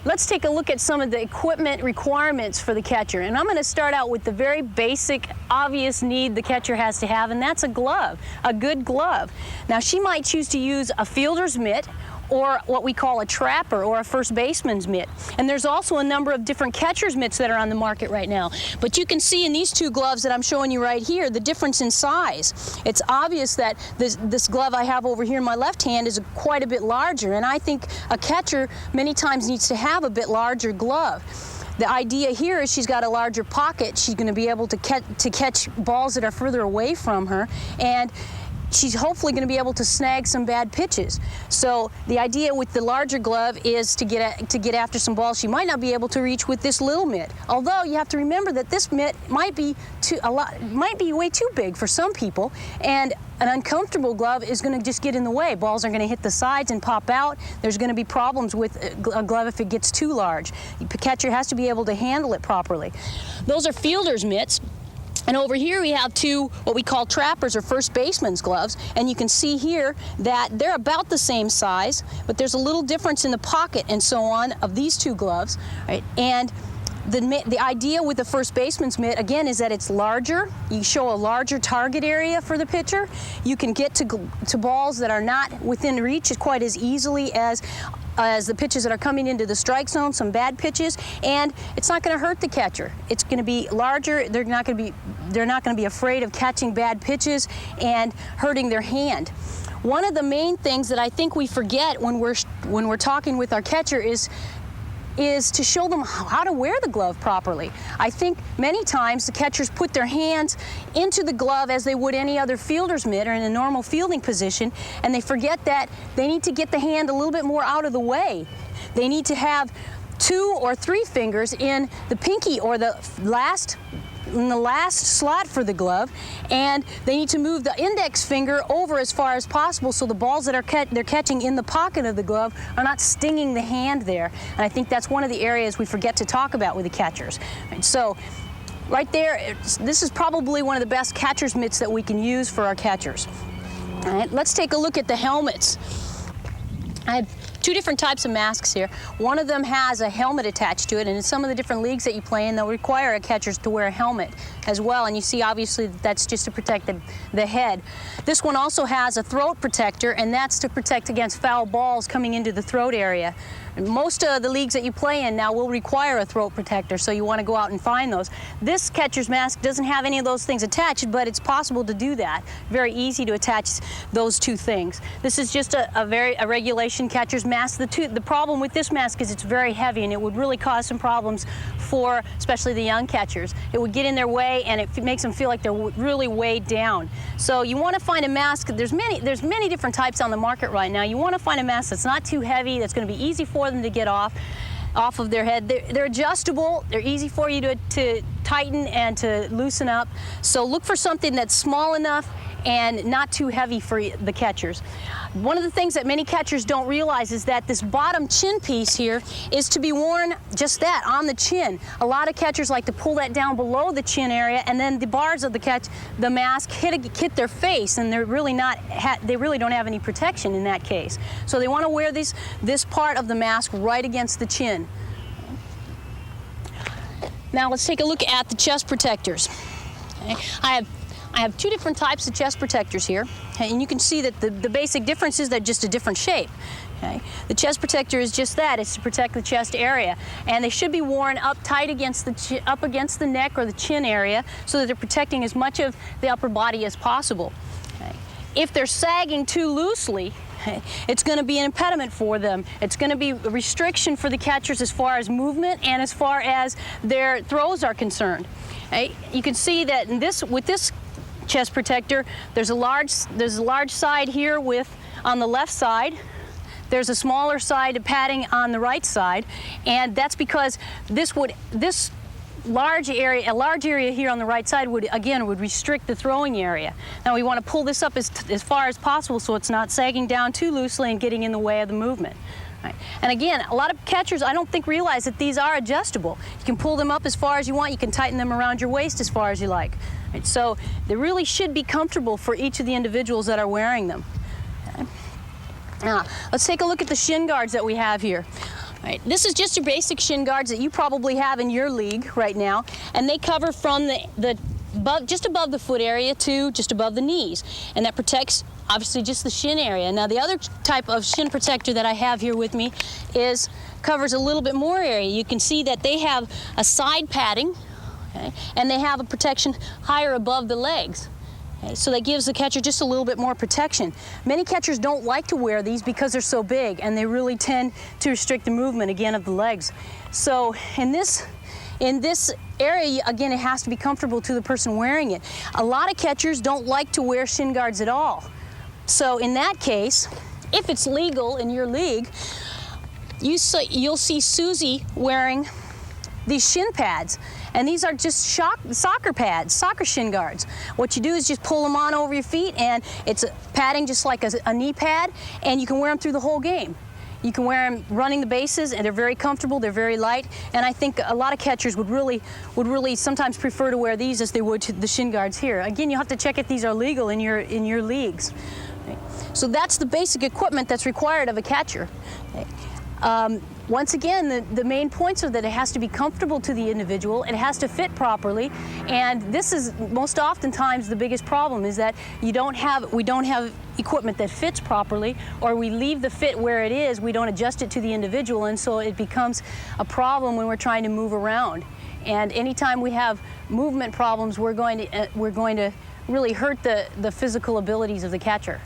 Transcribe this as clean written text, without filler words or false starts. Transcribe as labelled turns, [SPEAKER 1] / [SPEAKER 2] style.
[SPEAKER 1] let's take a look at some of the equipment requirements for the catcher. And I'm going to start out with the very basic, obvious need the catcher has to have, and that's a glove, a good glove. Now, she might choose to use a fielder's mitt, or what we call a trapper or a first baseman's mitt. And there's also a number of different catcher's mitts that are on the market right now. But you can see in these two gloves that I'm showing you right here the difference in size. It's obvious that this glove I have over here in my left hand is quite a bit larger, and I think a catcher many times needs to have a bit larger glove. The idea here is she's got a larger pocket. She's going to be able to catch balls that are further away from her, and she's hopefully going to be able to snag some bad pitches. So the idea with the larger glove is to get after some balls she might not be able to reach with this little mitt. Although you have to remember that this mitt might be way too big for some people, and an uncomfortable glove is going to just get in the way. Balls are going to hit the sides and pop out. There's going to be problems with a glove if it gets too large. The catcher has to be able to handle it properly. Those are fielder's mitts. And over here we have two what we call trappers or first baseman's gloves, and you can see here that they're about the same size, but there's a little difference in the pocket and so on of these two gloves, right? And the idea with the first baseman's mitt, again, is that it's larger. You show a larger target area for the pitcher. You can get to balls that are not within reach quite as easily as the pitches that are coming into the strike zone, some bad pitches, and it's not going to hurt the catcher. It's going to be larger. They're not going to be afraid of catching bad pitches and hurting their hand. One of the main things that I think we forget when we're talking with our catcher is to show them how to wear the glove properly. I think many times the catchers put their hands into the glove as they would any other fielder's mitt or in a normal fielding position, and they forget that they need to get the hand a little bit more out of the way. They need to have 2 or 3 fingers in the pinky or the last slot for the glove, and they need to move the index finger over as far as possible so the balls that they're catching in the pocket of the glove are not stinging the hand there. And I think that's one of the areas we forget to talk about with the catchers. Right, so right there, this is probably one of the best catcher's mitts that we can use for our catchers. All right, let's take a look at the helmets. I have 2 different types of masks here. One of them has a helmet attached to it, and in some of the different leagues that you play in, they'll require a catcher to wear a helmet as well, and you see obviously that's just to protect the head. This one also has a throat protector, and that's to protect against foul balls coming into the throat area. Most of the leagues that you play in now will require a throat protector, so you want to go out and find those. This catcher's mask doesn't have any of those things attached, but it's possible to do that. Very easy to attach those 2 things. This is just a regulation catcher's mask. The problem with this mask is it's very heavy, and it would really cause some problems for especially the young catchers. It would get in their way, and it makes them feel like they're really weighed down. So you want to find a mask. There's many different types on the market right now. You want to find a mask that's not too heavy, that's going to be easy for them to get off of their head. They're adjustable. They're easy for you to tighten and to loosen up. So look for something that's small enough and not too heavy for the catchers. One of the things that many catchers don't realize is that this bottom chin piece here is to be worn just that, on the chin. A lot of catchers like to pull that down below the chin area, and then the bars of the mask hit their face, and they really don't have any protection in that case. So they want to wear this part of the mask right against the chin. Now let's take a look at the chest protectors. Okay. I have 2 different types of chest protectors here, okay, and you can see that the basic difference is they're just a different shape. Okay. The chest protector is just that, it's to protect the chest area, and they should be worn up tight up against the neck or the chin area so that they're protecting as much of the upper body as possible. Okay. If they're sagging too loosely, it's going to be an impediment for them. It's going to be a restriction for the catchers as far as movement and as far as their throws are concerned. Okay. You can see that with this chest protector, there's a large side here on the left side. There's a smaller side padding on the right side, and that's because this large area here on the right side would restrict the throwing area. Now we want to pull this up as far as possible so it's not sagging down too loosely and getting in the way of the movement. Right. And again, a lot of catchers I don't think realize that these are adjustable. You can pull them up as far as you want. You can tighten them around your waist as far as you like. Right. So they really should be comfortable for each of the individuals that are wearing them. Okay. Now, let's take a look at the shin guards that we have here. Right. This is just your basic shin guards that you probably have in your league right now, and they cover from just above the foot area to just above the knees, and that protects obviously just the shin area. Now the other type of shin protector that I have here with me covers a little bit more area. You can see that they have a side padding, okay, and they have a protection higher above the legs. So that gives the catcher just a little bit more protection. Many catchers don't like to wear these because they're so big, and they really tend to restrict the movement again of the legs. So in this area, again, it has to be comfortable to the person wearing it. A lot of catchers don't like to wear shin guards at all. So in that case, if it's legal in your league, you'll see Susie wearing these shin pads. And these are just soccer pads, soccer shin guards. What you do is just pull them on over your feet, and it's padding just like a knee pad, and you can wear them through the whole game. You can wear them running the bases, and they're very comfortable, they're very light, and I think a lot of catchers would really sometimes prefer to wear these as they would to the shin guards here. Again, you'll have to check if these are legal in your leagues. Okay. So that's the basic equipment that's required of a catcher. Okay. Once again, the main points are that it has to be comfortable to the individual, it has to fit properly, and this is most oftentimes the biggest problem, is that we don't have equipment that fits properly, or we leave the fit where it is, we don't adjust it to the individual, and so it becomes a problem when we're trying to move around. And anytime we have movement problems, we're going to really hurt the physical abilities of the catcher.